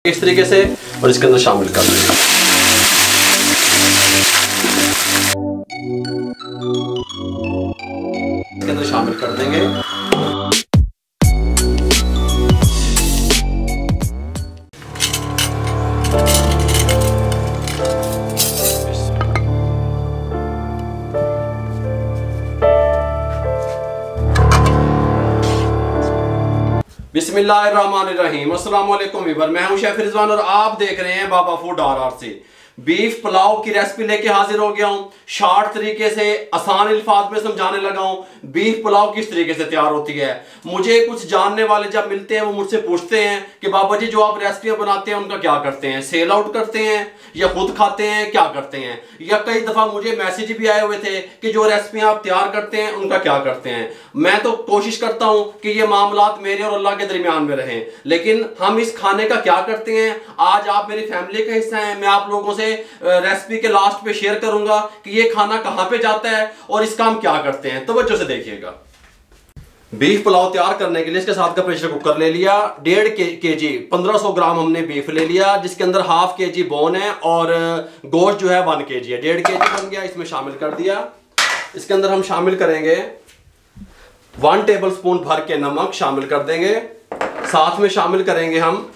इस तरीके से और इसके अंदर शामिल कर देंगे। इसके अंदर शामिल कर देंगे। बिस्मिल्लाहिर्रहमानिर्रहीम। अस्सलाम वालेकुम वीवर, मैं हूं शेफ रिजवान और आप देख रहे हैं बाबा फूड RR से। बीफ पुलाव की रेसिपी लेके हाजिर हो गया हूं। शार्ट तरीके से आसान अल्फाज में समझाने लगा हूं बीफ पुलाव किस तरीके से तैयार होती है। मुझे कुछ जानने वाले जब मिलते हैं वो मुझसे पूछते हैं कि बाबा जी जो आप रेसिपियां बनाते हैं उनका क्या करते हैं, सेल आउट करते हैं या खुद खाते हैं, क्या करते हैं। या कई दफा मुझे मैसेज भी आए हुए थे कि जो रेसिपियां आप तैयार करते हैं उनका क्या करते हैं। मैं तो कोशिश करता हूं कि ये मामलात मेरे और अल्लाह के दरमियान में रहें, लेकिन हम इस खाने का क्या करते हैं आज आप मेरी फैमिली का हिस्सा हैं। मैं आप लोगों से रेसिपी के लास्ट पे शेयर करूंगा कि ये खाना कहां पे जाता है और इसका हम क्या करते हैं। तवज्जो से देखिएगा। बीफ पुलाव तैयार करने के लिए इसके साथ का प्रेशर कुकर ले लिया। 1.5 kg 1500 ग्राम हमने बीफ ले लिया, जिसके अंदर 1/2 kg बोन है और गोश्त जो है 1 kg है। 1.5 kg बन गया, इसमें शामिल कर दिया। इसके अंदर हम शामिल करेंगे 1 टेबलस्पून भर के नमक शामिल कर देंगे। साथ में शामिल करेंगे हम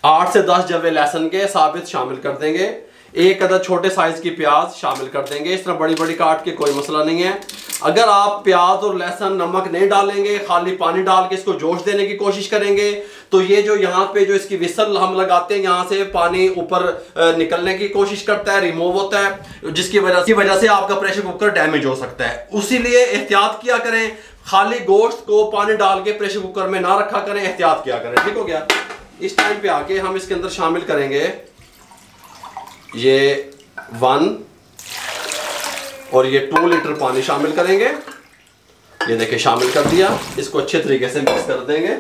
8 से 10 जवे लहसुन के साबित शामिल कर देंगे। 1 अदद छोटे साइज की प्याज शामिल कर देंगे। इस तरह बड़ी बड़ी काट के कोई मसला नहीं है। अगर आप प्याज और लहसुन नमक नहीं डालेंगे, खाली पानी डाल के इसको जोश देने की कोशिश करेंगे तो ये जो यहाँ पे जो इसकी विसल हम लगाते हैं यहाँ से पानी ऊपर निकलने की कोशिश करता है, रिमूव होता है, जिसकी वजह से आपका प्रेशर कुकर डैमेज हो सकता है। उसीलिए एहतियात किया करें, खाली गोश्त को पानी डाल के प्रेशर कुकर में ना रखा करें, एहतियात किया करें। ठीक हो गया। इस टाइम पे आके हम इसके अंदर शामिल करेंगे ये 1 और ये 2 लीटर पानी शामिल करेंगे। ये देखिए शामिल कर दिया। इसको अच्छे तरीके से मिक्स कर देंगे।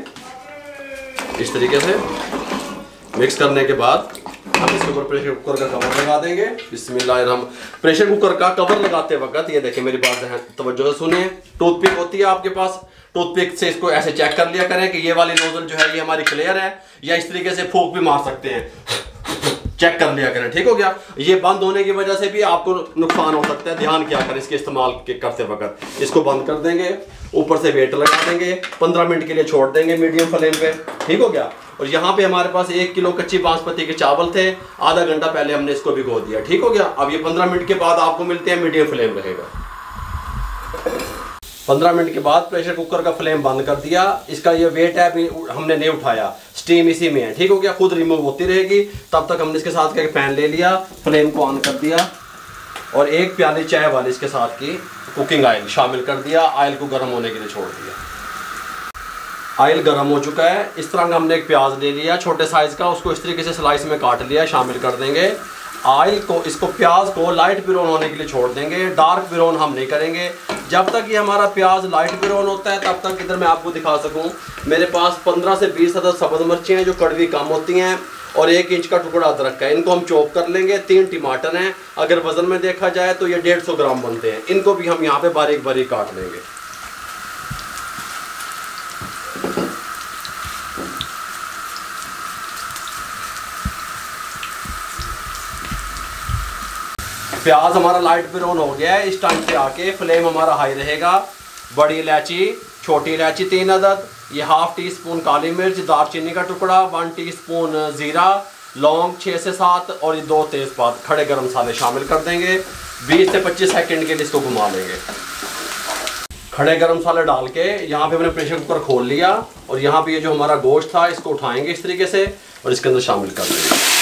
इस तरीके से मिक्स करने के बाद हम इसके ऊपर प्रेशर कुकर का कवर लगा देंगे। बिस्मिल्लाहिर्रहमान। प्रेशर कुकर का कवर लगाते वक्त ये देखिए मेरी बात तवज्जो से सुने। टूथपिक होती है आपके पास, टूथपिक से इसको ऐसे चेक कर लिया करें कि ये वाली नोजल जो है ये हमारी क्लियर है, या इस तरीके से फूंक भी मार सकते हैं, चेक कर लिया करें। ठीक हो गया। ये बंद होने की वजह से भी आपको नुकसान हो सकता है, ध्यान किया करें इसके इस्तेमाल करते वक्त। इसको बंद कर देंगे, ऊपर से वेट लगा देंगे, 15 मिनट के लिए छोड़ देंगे मीडियम फ्लेम पे। ठीक हो गया। और यहाँ पे हमारे पास 1 किलो कच्ची बासमती के चावल थे, आधा घंटा पहले हमने इसको भिगो दिया। ठीक हो गया। अब ये 15 मिनट के बाद आपको मिलते हैं, मीडियम फ्लेम रहेगा। 15 मिनट के बाद प्रेशर कुकर का फ्लेम बंद कर दिया। इसका ये वेट है अभी हमने नहीं उठाया, स्टीम इसी में है। ठीक हो गया। खुद रिमूव होती रहेगी। तब तक हमने इसके साथ का एक पैन ले लिया, फ्लेम को ऑन कर दिया और 1 प्याली चाय वाली इसके साथ की कुकिंग ऑयल शामिल कर दिया। ऑयल को गर्म होने के लिए छोड़ दिया। ऑयल गर्म हो चुका है। इस तरह का हमने एक प्याज ले लिया छोटे साइज का, उसको इस तरीके से स्लाइस में काट लिया, शामिल कर देंगे। ऑयल को, इसको प्याज को लाइट ब्राउन होने के लिए छोड़ देंगे, डार्क ब्राउन हम नहीं करेंगे। जब तक ये हमारा प्याज लाइट ब्राउन होता है तब तक, इधर मैं आपको दिखा सकूं, मेरे पास 15 से 20 अदद सब्ज मिर्चें हैं जो कड़वी कम होती हैं और 1 इंच का टुकड़ा अदरक का। इनको हम चॉप कर लेंगे। 3 टमाटर हैं, अगर वजन में देखा जाए तो ये 150 ग्राम बनते हैं। इनको भी हम यहाँ पे बारीक बारीक काट लेंगे। प्याज हमारा लाइट ब्राउन हो गया है। इस टाइम पे आके फ्लेम हमारा हाई रहेगा। बड़ी इलायची, छोटी इलायची 3 अदद, ये 1/2 टीस्पून काली मिर्च, दालचीनी का टुकड़ा, 1 टीस्पून जीरा, लौंग 6 से 7 और ये 2 तेजपात, खड़े गरम मसाले शामिल कर देंगे। 20 से 25 सेकंड के लिए इसको घुमा लेंगे। खड़े गरम मसाले डाल के यहाँ पे हमने प्रेशर कुकर खोल लिया और यहाँ पे ये जो हमारा गोश्त था इसको उठाएंगे इस तरीके से और इसके अंदर शामिल कर देंगे।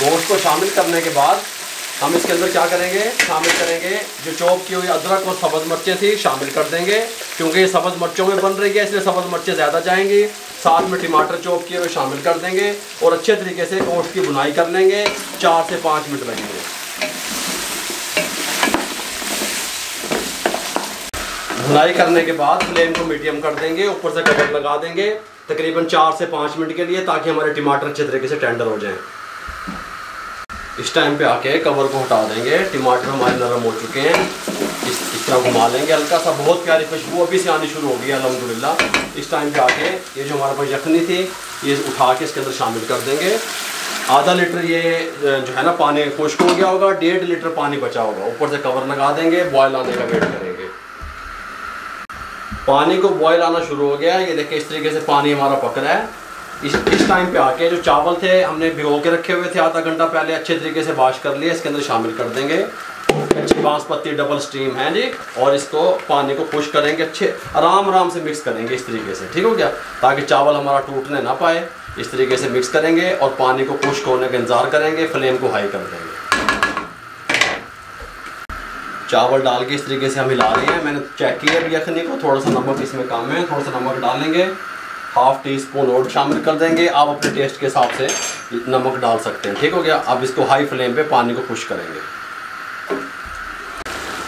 गोश्त को शामिल करने के बाद हम इसके अंदर क्या करेंगे, शामिल करेंगे जो चॉप की हुई अदरक और सब्ज मिर्चें थी शामिल कर देंगे। क्योंकि ये सब्ज मिर्चों में बन रही है इसलिए सब्ज मिर्चें ज़्यादा जाएंगी। साथ में टमाटर चॉप किए हुए शामिल कर देंगे और अच्छे तरीके से गोश्त की भुनाई कर लेंगे। 4 से 5 मिनट लगेंगे। भुनाई करने के बाद फ्लेम को मीडियम कर देंगे, ऊपर से कवर लगा देंगे तकरीबन 4 से 5 मिनट के लिए, ताकि हमारे टमाटर अच्छे तरीके से टेंडर हो जाएं। इस टाइम पे आके कवर को हटा देंगे। टमाटर हमारे नरम हो चुके हैं, इस तरह घुमा लेंगे हल्का सा। बहुत प्यारी खुशबू अभी से आनी शुरू हो गई अल्हम्दुलिल्लाह। इस टाइम पे आके ये जो हमारे पास यखनी थी ये उठा के इसके अंदर शामिल कर देंगे। आधा लीटर ये जो है ना पानी खुश्क हो गया होगा, 1.5 लीटर पानी बचा होगा। ऊपर से कवर लगा देंगे, बॉयल आने का वेट करेंगे। पानी को बॉयल आना शुरू हो गया, ये देखिए इस तरीके से पानी हमारा पक रहा है। इस टाइम पे आके जो चावल थे हमने भिगो के रखे हुए थे आधा घंटा पहले, अच्छे तरीके से वॉश कर लिए, इसके अंदर शामिल कर देंगे। अच्छी बासमती डबल स्टीम है जी, और इसको पानी को खुश करेंगे, अच्छे आराम से मिक्स करेंगे इस तरीके से, ठीक हो गया, ताकि चावल हमारा टूटने ना पाए। इस तरीके से मिक्स करेंगे और पानी को खुश्क होने का इंतजार करेंगे। फ्लेम को हाई कर देंगे। चावल डाल के इस तरीके से हम हिला रहे हैं। मैंने चेक किया भी यखनी को, थोड़ा सा नमक इसमें कम है, थोड़ा सा नमक डालेंगे। 1/2 टीस्पून और शामिल कर देंगे। आप अपने टेस्ट के हिसाब से नमक डाल सकते हैं, ठीक हो गया। अब इसको हाई फ्लेम पे पानी को खुश करेंगे।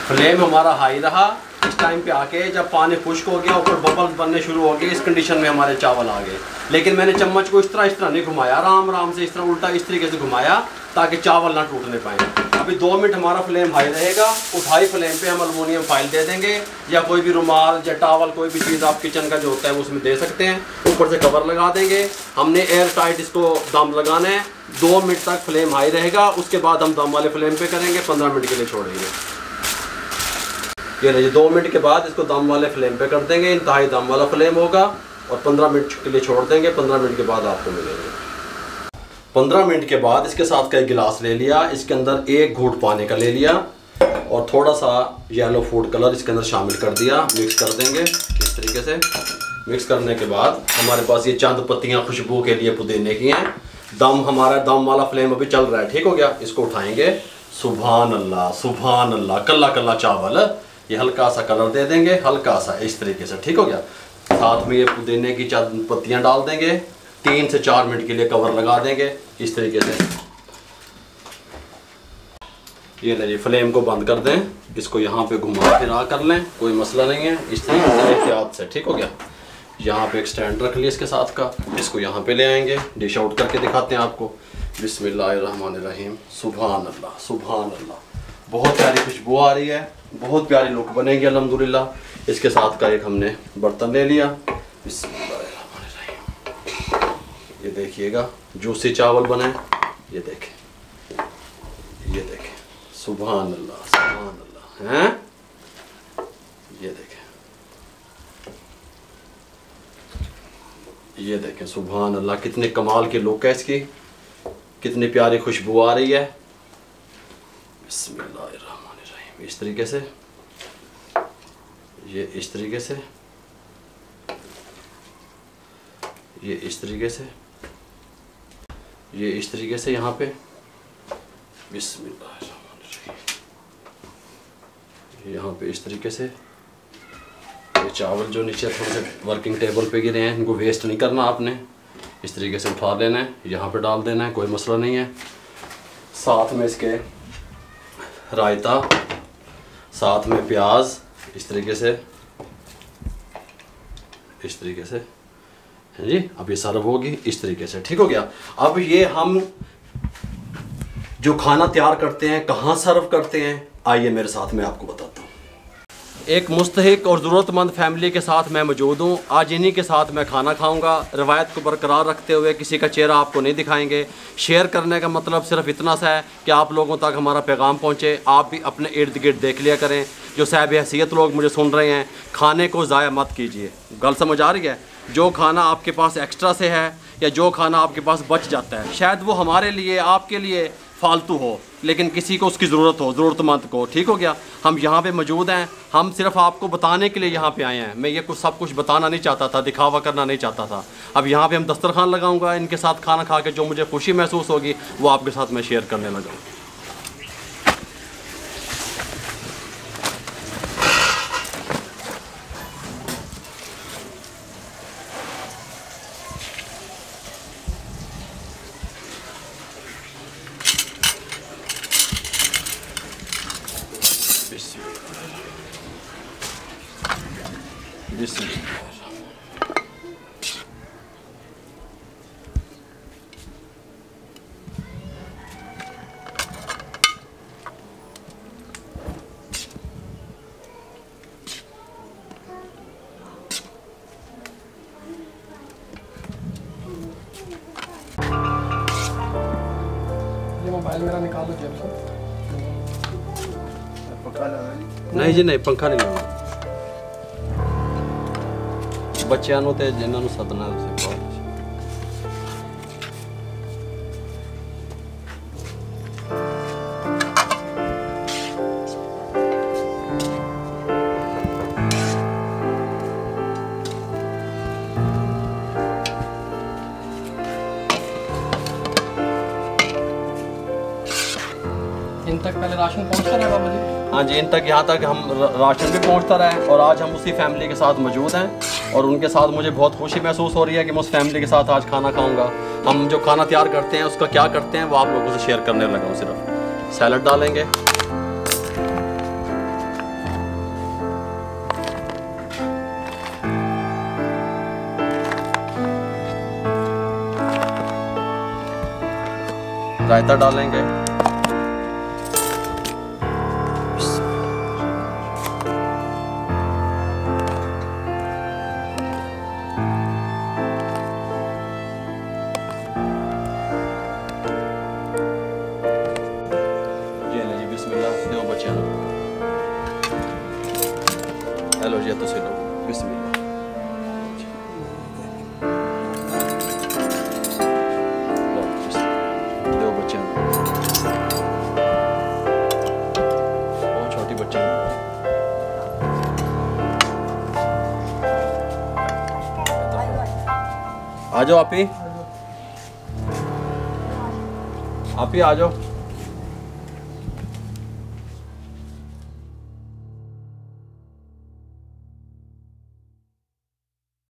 फ्लेम हमारा हाई रहा। इस टाइम पे आके जब पानी खुश्क हो गया, ऊपर बबल्स बनने शुरू हो गए, इस कंडीशन में हमारे चावल आ गए। लेकिन मैंने चम्मच को इस तरह नहीं घुमाया, आराम से इस तरह उल्टा इस तरीके से घुमाया ताकि चावल ना टूटने पाए। अभी 2 मिनट हमारा फ्लेम हाई रहेगा। उस हाई फ्लेम पे हम एलुमिनियम फाइल दे देंगे, या कोई भी रुमाल या टावल, कोई भी चीज़ आप किचन का जो होता है वो उसमें दे सकते हैं। ऊपर से कवर लगा देंगे। हमने एयर टाइट इसको दम लगाना है। 2 मिनट तक फ्लेम हाई रहेगा, उसके बाद हम दम वाले फ्लेम पे करेंगे, 15 मिनट के लिए छोड़ेंगे। ये लीजिए 2 मिनट के बाद इसको दम वाले फ्लेम पे कर देंगे। इंतहाई दम वाला फ्लेम होगा और 15 मिनट के लिए छोड़ देंगे। 15 मिनट के बाद आपको मिलेंगे। 15 मिनट के बाद इसके साथ का एक गिलास ले लिया, इसके अंदर 1 घूंट पानी का ले लिया और थोड़ा सा येलो फूड कलर इसके अंदर शामिल कर दिया। मिक्स कर देंगे इस तरीके से। मिक्स करने के बाद हमारे पास ये चंद पत्तियाँ खुशबू के लिए पुदीने की हैं। हमारा दम वाला फ्लेम अभी चल रहा है, ठीक हो गया। इसको उठाएंगे। सुभान अल्लाह, सुभान अल्लाह। कल्ला कल्ला चावल, ये हल्का सा कलर दे देंगे, हल्का सा इस तरीके से, ठीक हो गया। साथ में ये पुदीने की चंद पत्तियाँ डाल देंगे। 3 से 4 मिनट के लिए कवर लगा देंगे इस तरीके से। ये लीजिए फ्लेम को बंद कर दें। इसको यहाँ पे घुमा फिरा कर लें, कोई मसला नहीं है। इस तरीके से एहतियात से, ठीक हो गया। यहाँ पे एक स्टैंड रख लिया इसके साथ का, इसको यहाँ पे ले आएंगे। डिश आउट करके दिखाते हैं आपको। बिस्मिल्लाहिर्रहमानिर्रहीम। सुभान अल्लाह, सुभान अल्लाह। बहुत प्यारी खुशबू आ रही है, बहुत प्यारी लुक बनेगी अल्हम्दुलिल्लाह। इसके साथ का एक हमने बर्तन ले लिया। बिस्मिल्लाहिर्रहमानिर्रहीम। ये देखिएगा जूसी चावल बने, ये देखें, ये देखें। सुभान अल्लाह, सुभान अल्लाह। हैं, ये देखें, ये देखें। सुभान अल्लाह, कितने कमाल की लुक है इसकी, कितनी प्यारी खुशबू आ रही है। बिस्मिल्लाहिर्रहमानिर्रहीम। इस तरीके से, ये इस तरीके से, ये इस तरीके से, ये इस तरीके से यहाँ पे। बिस्मिल्लाहिर्रहमानिर्रहीम। यहाँ पे इस तरीके से। ये चावल जो नीचे थोड़े से वर्किंग टेबल पे गिरे हैं, इनको वेस्ट नहीं करना आपने। इस तरीके से उठा लेना है, यहाँ पे डाल देना है, कोई मसला नहीं है। साथ में इसके रायता, साथ में प्याज, इस तरीके से, इस तरीके से है जी। अब ये सर्व होगी इस तरीके से, ठीक हो गया। अब ये हम जो खाना तैयार करते हैं कहाँ सर्व करते हैं, आइए मेरे साथ मैं आपको बताता हूँ। एक मुस्तहिक और ज़रूरतमंद फैमिली के साथ मैं मौजूद हूँ। आज इन्हीं के साथ मैं खाना खाऊंगा। रवायत को बरकरार रखते हुए किसी का चेहरा आपको नहीं दिखाएंगे। शेयर करने का मतलब सिर्फ इतना सा है कि आप लोगों तक हमारा पैगाम पहुँचे। आप भी अपने इर्द गिर्द देख लिया करें। जो साहिब हैसियत लोग मुझे सुन रहे हैं, खाने को ज़ाया मत कीजिए। गल समझ आ रही है? जो खाना आपके पास एक्स्ट्रा से है या जो खाना आपके पास बच जाता है, शायद वो हमारे लिए, आपके लिए फालतू हो, लेकिन किसी को उसकी ज़रूरत हो, ज़रूरतमंद को, ठीक हो गया। हम यहाँ पे मौजूद हैं, हम सिर्फ आपको बताने के लिए यहाँ पे आए हैं। मैं ये कुछ सब कुछ बताना नहीं चाहता था, दिखावा करना नहीं चाहता था। अब यहाँ पे हम दस्तरखान लगाऊंगा, इनके साथ खाना खा के जो मुझे खुशी महसूस होगी वो आपके साथ मैं शेयर करने लगा। ये मोबाइल मेरा निकाल लो जेब से। नहीं जी नहीं, पंखा नहीं लाना। बच्चों ਨੂੰ ਤੇ ਜਿਨ੍ਹਾਂ ਨੂੰ ਸਦਨਾ ਤੁਸੀਂ ਬਹੁਤ इन तक पहले राशन पहुंचता रहा बाबा जी? हाँ जी, इन तक यहाँ तक हम राशन भी पहुँचता रहा है। और आज हम उसी फैमिली के साथ मौजूद हैं और उनके साथ मुझे बहुत खुशी महसूस हो रही है कि मैं उस फैमिली के साथ आज खाना खाऊंगा। हम जो खाना तैयार करते हैं उसका क्या करते हैं वो आप लोगों से शेयर करने लगा हूँ। सिर्फ सैलड डालेंगे, रायता डालेंगे, हेलो जी तो लो बिस्मिल्लाह। दो बच्चे बहुत छोटी बच्चे आ जाओ आप ही आ जाओ।